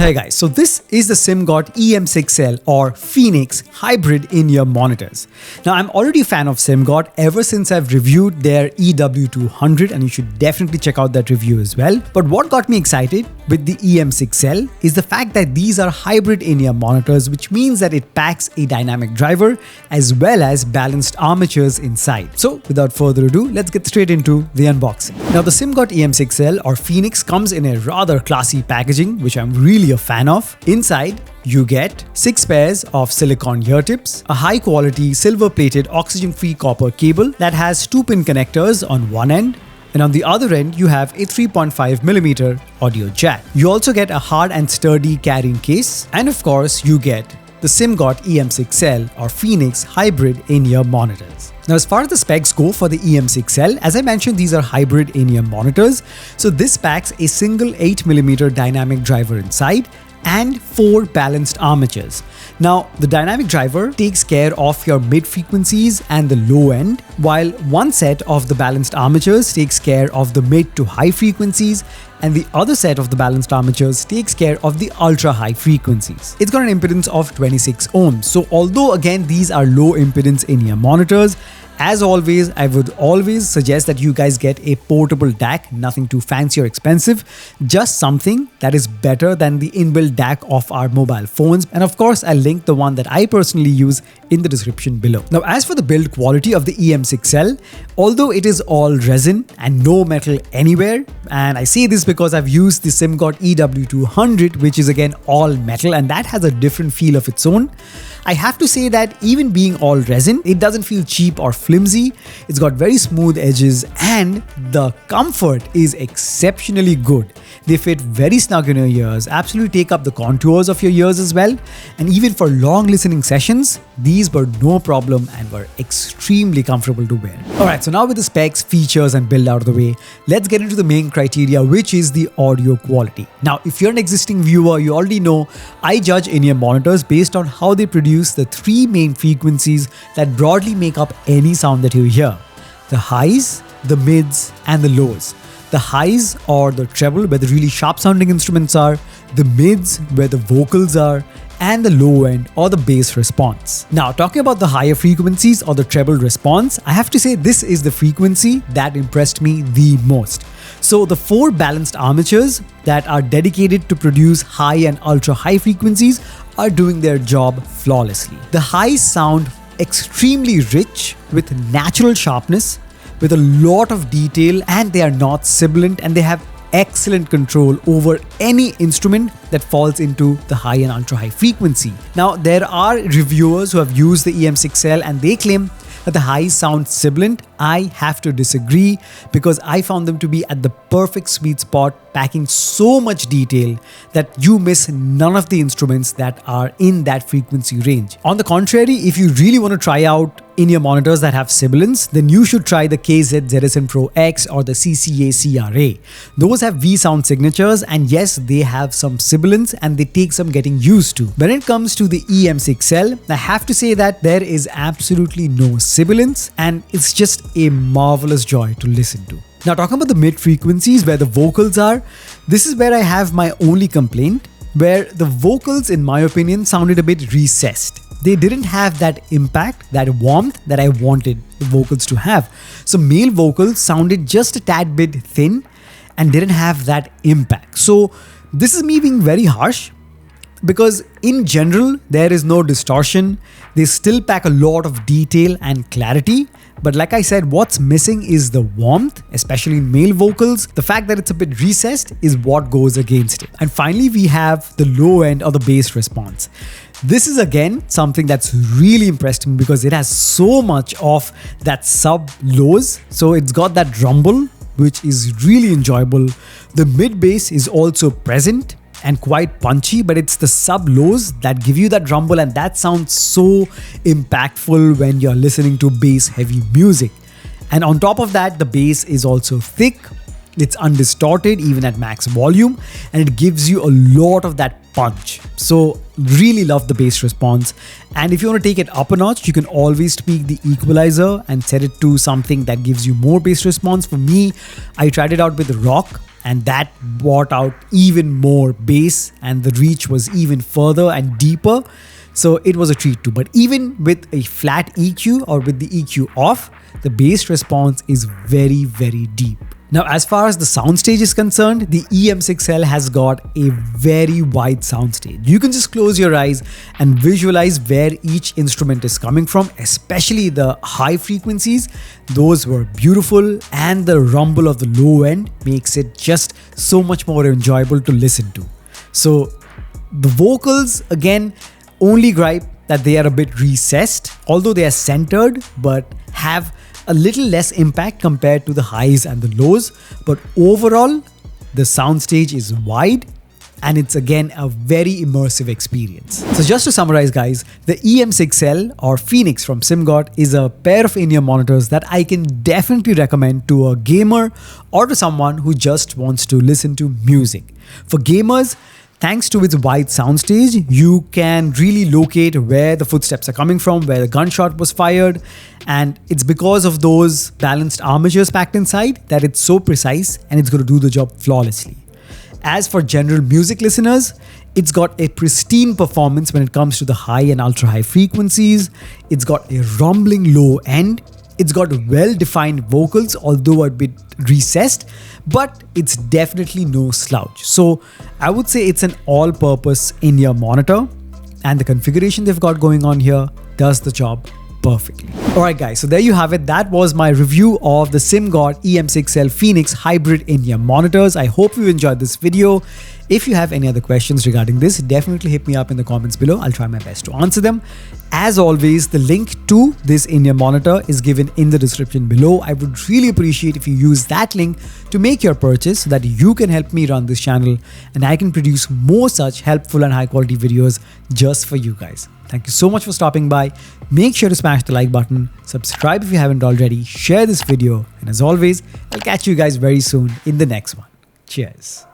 Hey guys, so this is the SIMGOT EM6L or Phoenix hybrid in-ear monitors. Now I'm already a fan of SIMGOT ever since I've reviewed their EW200 and you should definitely check out that review as well. But what got me excited with the EM6L is the fact that these are hybrid in-ear monitors, which means that it packs a dynamic driver as well as balanced armatures inside. So without further ado, let's get straight into the unboxing. Now the SIMGOT EM6L or Phoenix comes in a rather classy packaging, which I'm really a fan of. Inside, you get 6 pairs of silicone ear tips, a high quality silver plated oxygen free copper cable that has 2-pin connectors on one end, and on the other end you have a 3.5mm audio jack. You also get a hard and sturdy carrying case, and of course you get the SIMGOT EM6L or Phoenix hybrid in-ear monitors. Now as far as the specs go for the EM6L, as I mentioned, these are hybrid in-ear monitors. So this packs a single 8mm dynamic driver inside and 4 balanced armatures. Now the dynamic driver takes care of your mid frequencies and the low end, while one set of the balanced armatures takes care of the mid to high frequencies and the other set of the balanced armatures takes care of the ultra high frequencies. It's got an impedance of 26 ohms. So although again these are low impedance in-ear monitors, as always, I would always suggest that you guys get a portable DAC, nothing too fancy or expensive, just something that is better than the inbuilt DAC of our mobile phones. And of course, I'll link the one that I personally use in the description below. Now, as for the build quality of the EM6L, although it is all resin and no metal anywhere, and I say this because I've used the SIMGOT EW200, which is again all metal, and that has a different feel of its own. I have to say that even being all resin, it doesn't feel cheap or flimsy. It's got very smooth edges and the comfort is exceptionally good. They fit very snug in your ears, absolutely take up the contours of your ears as well. And even for long listening sessions, these were no problem and were extremely comfortable to wear. Alright, so now with the specs, features and build out of the way, let's get into the main criteria, which is the audio quality. Now, if you're an existing viewer, you already know I judge in-ear monitors based on how they produce the 3 main frequencies that broadly make up any sound that you hear: the highs, the mids and the lows. The highs or the treble where the really sharp sounding instruments are, the mids where the vocals are, and the low end or the bass response. Now talking about the higher frequencies or the treble response, I have to say this is the frequency that impressed me the most. So the 4 balanced armatures that are dedicated to produce high and ultra high frequencies are doing their job flawlessly. The highs sound extremely rich with natural sharpness, with a lot of detail, and they are not sibilant and they have excellent control over any instrument that falls into the high and ultra high frequency. Now there are reviewers who have used the EM6L and they claim that the highs sound sibilant. I have to disagree because I found them to be at the perfect sweet spot, packing so much detail that you miss none of the instruments that are in that frequency range. On the contrary, if you really want to try out in-ear monitors that have sibilance, then you should try the KZ ZSN Pro X or the CCA CRA. Those have V-sound signatures, and yes, they have some sibilance and they take some getting used to. When it comes to the EM6L, I have to say that there is absolutely no sibilance and it's just a marvelous joy to listen to. Now talking about the mid frequencies where the vocals are, this is where I have my only complaint, where the vocals in my opinion sounded a bit recessed. They didn't have that impact, that warmth that I wanted the vocals to have. So male vocals sounded just a tad bit thin and didn't have that impact. So this is me being very harsh, because in general there is no distortion. They still pack a lot of detail and clarity. But like I said, what's missing is the warmth, especially in male vocals. The fact that it's a bit recessed is what goes against it. And finally, we have the low end or the bass response. This is again something that's really impressed me because it has so much of that sub lows. So it's got that rumble, which is really enjoyable. The mid bass is also present and quite punchy, but it's the sub lows that give you that rumble, and that sounds so impactful when you're listening to bass heavy music. And on top of that, the bass is also thick, it's undistorted even at max volume, and it gives you a lot of that punch. So really love the bass response. And if you want to take it up a notch, you can always tweak the equalizer and set it to something that gives you more bass response. For me, I tried it out with rock and that brought out even more bass, and the reach was even further and deeper. So it was a treat too. But even with a flat EQ or with the EQ off, the bass response is very, very deep. Now, as far as the soundstage is concerned, the EM6L has got a very wide soundstage. You can just close your eyes and visualize where each instrument is coming from, especially the high frequencies. Those were beautiful, and the rumble of the low end makes it just so much more enjoyable to listen to. So the vocals, again, only gripe that they are a bit recessed, although they are centered, but have a little less impact compared to the highs and the lows. But overall, the soundstage is wide, and it's again a very immersive experience. So just to summarize, guys, the EM6L or Phoenix from SIMGOT is a pair of in-ear monitors that I can definitely recommend to a gamer or to someone who just wants to listen to music. For gamers, thanks to its wide soundstage, you can really locate where the footsteps are coming from, where the gunshot was fired, and it's because of those balanced armatures packed inside that it's so precise and it's going to do the job flawlessly. As for general music listeners, it's got a pristine performance when it comes to the high and ultra high frequencies. It's got a rumbling low end. It's got well-defined vocals, although a bit recessed, but it's definitely no slouch. So I would say it's an all-purpose in-ear monitor, and the configuration they've got going on here does the job perfectly. Alright guys, so there you have it. That was my review of the SIMGOT EM6L Phoenix hybrid in-ear monitors. I hope you enjoyed this video. If you have any other questions regarding this, definitely hit me up in the comments below. I'll try my best to answer them. As always, the link to this in-ear monitor is given in the description below. I would really appreciate if you use that link to make your purchase so that you can help me run this channel and I can produce more such helpful and high quality videos just for you guys. Thank you so much for stopping by. Make sure to smash the like button, subscribe if you haven't already, share this video, and as always, I'll catch you guys very soon in the next one. Cheers.